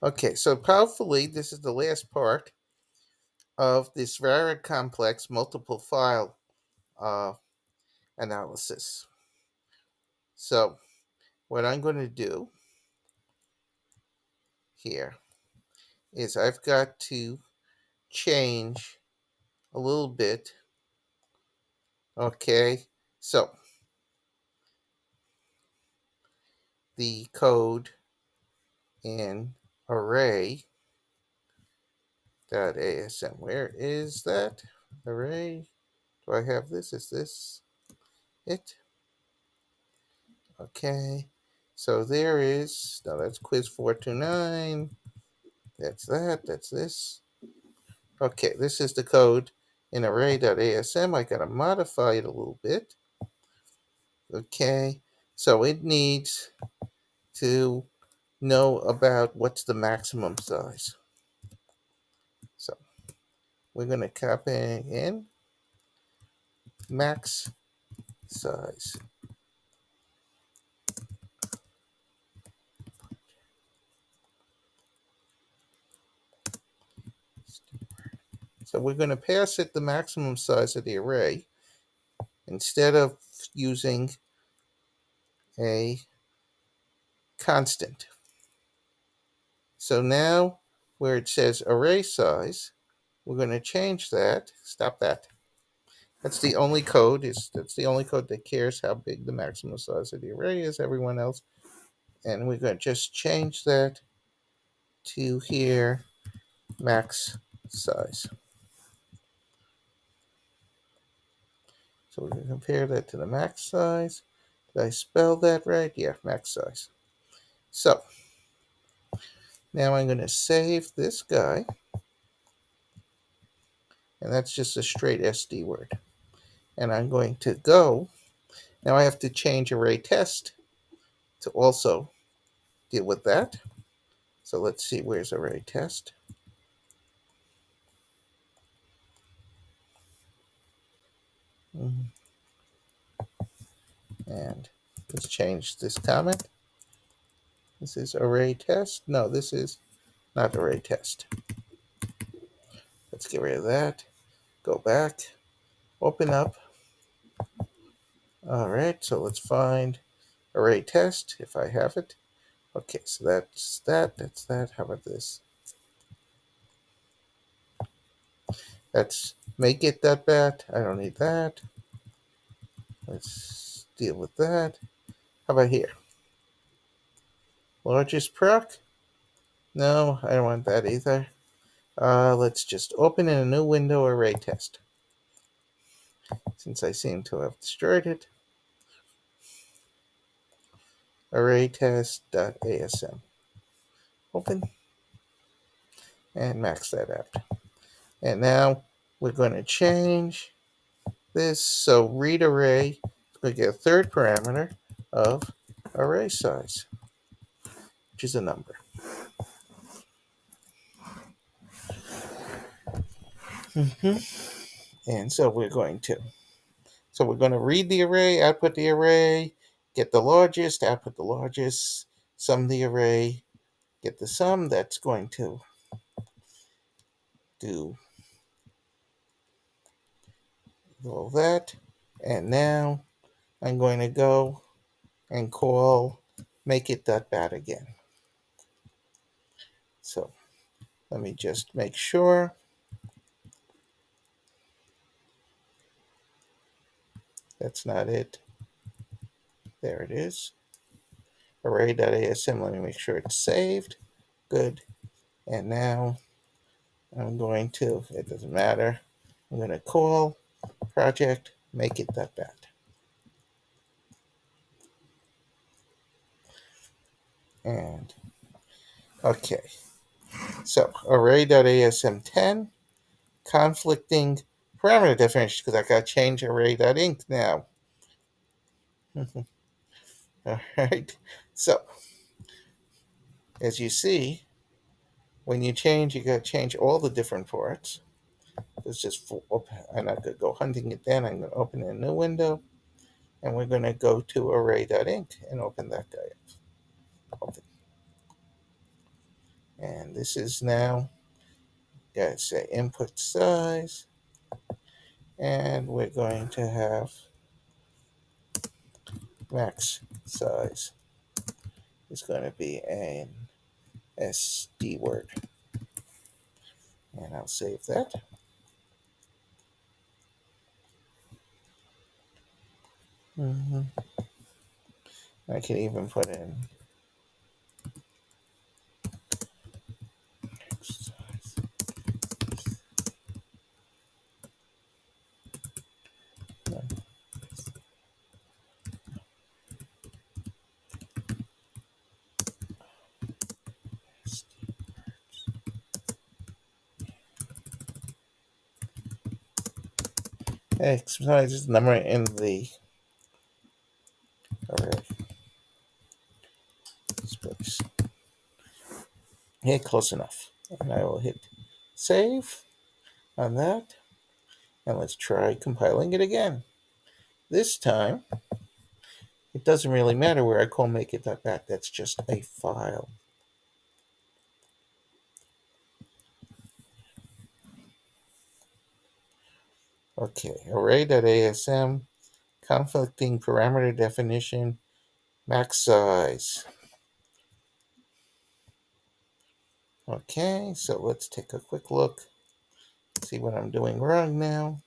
Okay, so hopefully this is the last part of this very complex multiple file uh, analysis. So what I'm going to do here is I've got to change a little bit. Okay, so the code in array.asm. Where is that? Array. Do I have this? Is this it? Okay. So there is, no, that's quiz 429. That's that. That's this. Okay, this is the code in array.asm. I got to modify it a little bit. Okay, so it needs to know about what's the maximum size. So we're going to copy in max size. So we're going to pass it the maximum size of the array instead of using a constant. So now where it says array size, we're going to change that. Stop that. That's the only code. That's the only code that cares how big the maximum size of the array is. Everyone else, and we're going to just change that to here max size. So we're going to compare that to the max size. Did I spell that right? Yeah, max size. So now I'm going to save this guy, and that's just a straight SD word. And I'm going to go. Now I have to change array test to also deal with that. So let's see, where's array test? And let's change this comment. This is array test. No, this is not array test. Let's get rid of that. Go back. Open up. All right, so let's find array test if I have it. Okay, so that's that. That's that. How about this? Let's make it that bad. I don't need that. Let's deal with that. How about here? Largest proc? No, I don't want that either. Let's just open in a new window array test. Since I seem to have destroyed it. Array test.asm. Open and max that out. And now we're going to change this. So read array is going to get a third parameter of array size, which is a number. And so we're going to read the array, output the array, get the largest, output the largest, sum the array, get the sum. That's going to do all that. And now I'm going to go and call make it .bat again. So let me just make sure. That's not it. There it is. Array.asm. Let me make sure it's saved. Good. And now I'm going to, it doesn't matter, I'm going to call project make it .bat. And okay. So array.asm10 conflicting parameter definition because I got to change array.inc now. All right. So as you see, when you change, you got to change all the different parts. It's just I'm not going to go hunting it down. I'm going to open a new window, and we're going to go to array.inc and open that guy up. Open. And this is now, gotta say input size, and we're going to have max size is going to be an SD word. And I'll save that. I can even put in sometimes this number in the array space. Yeah, close enough. And I will hit save on that. And let's try compiling it again. This time, it doesn't really matter where I call makeit.bat. That's just a file. Okay, array.asm, conflicting parameter definition, max size. Okay, so let's take a quick look, see what I'm doing wrong now.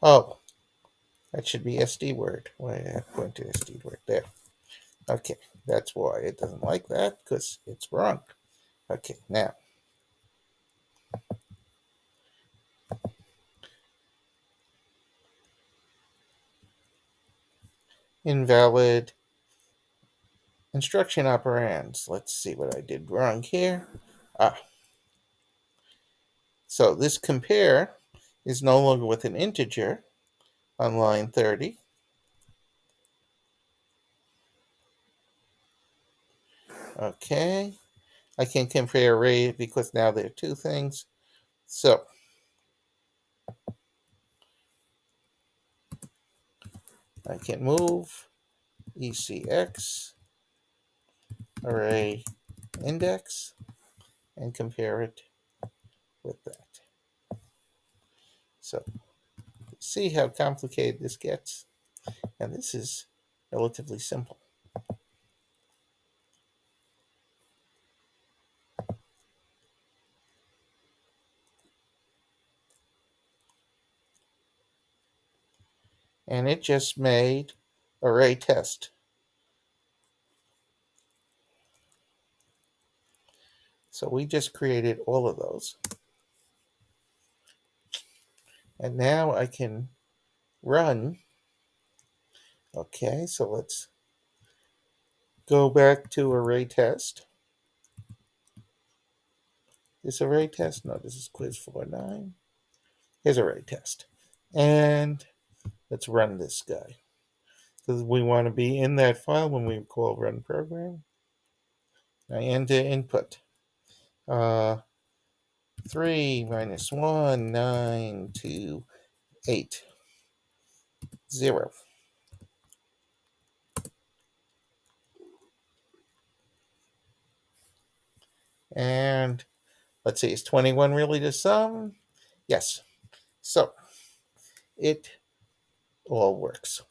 Oh, that should be SD word. Why did I point to SD word there? Okay, that's why it doesn't like that, because it's wrong. Okay, now. Invalid instruction operands. Let's see what I did wrong here. So this compare is no longer with an integer on line 30. Okay, I can compare array because now there are two things. So I can move ECX array index and compare it with that. So see how complicated this gets? And this is relatively simple. And it just made array test. So we just created all of those. And now I can run. Okay, so let's go back to array test. This array test? No, this is quiz 49. Here's array test. And let's run this guy. Because we want to be in that file when we call run program. I enter input. 3 minus 1, 9, 2, 8, 0. And let's see, is 21 really the sum? Yes. So it all works.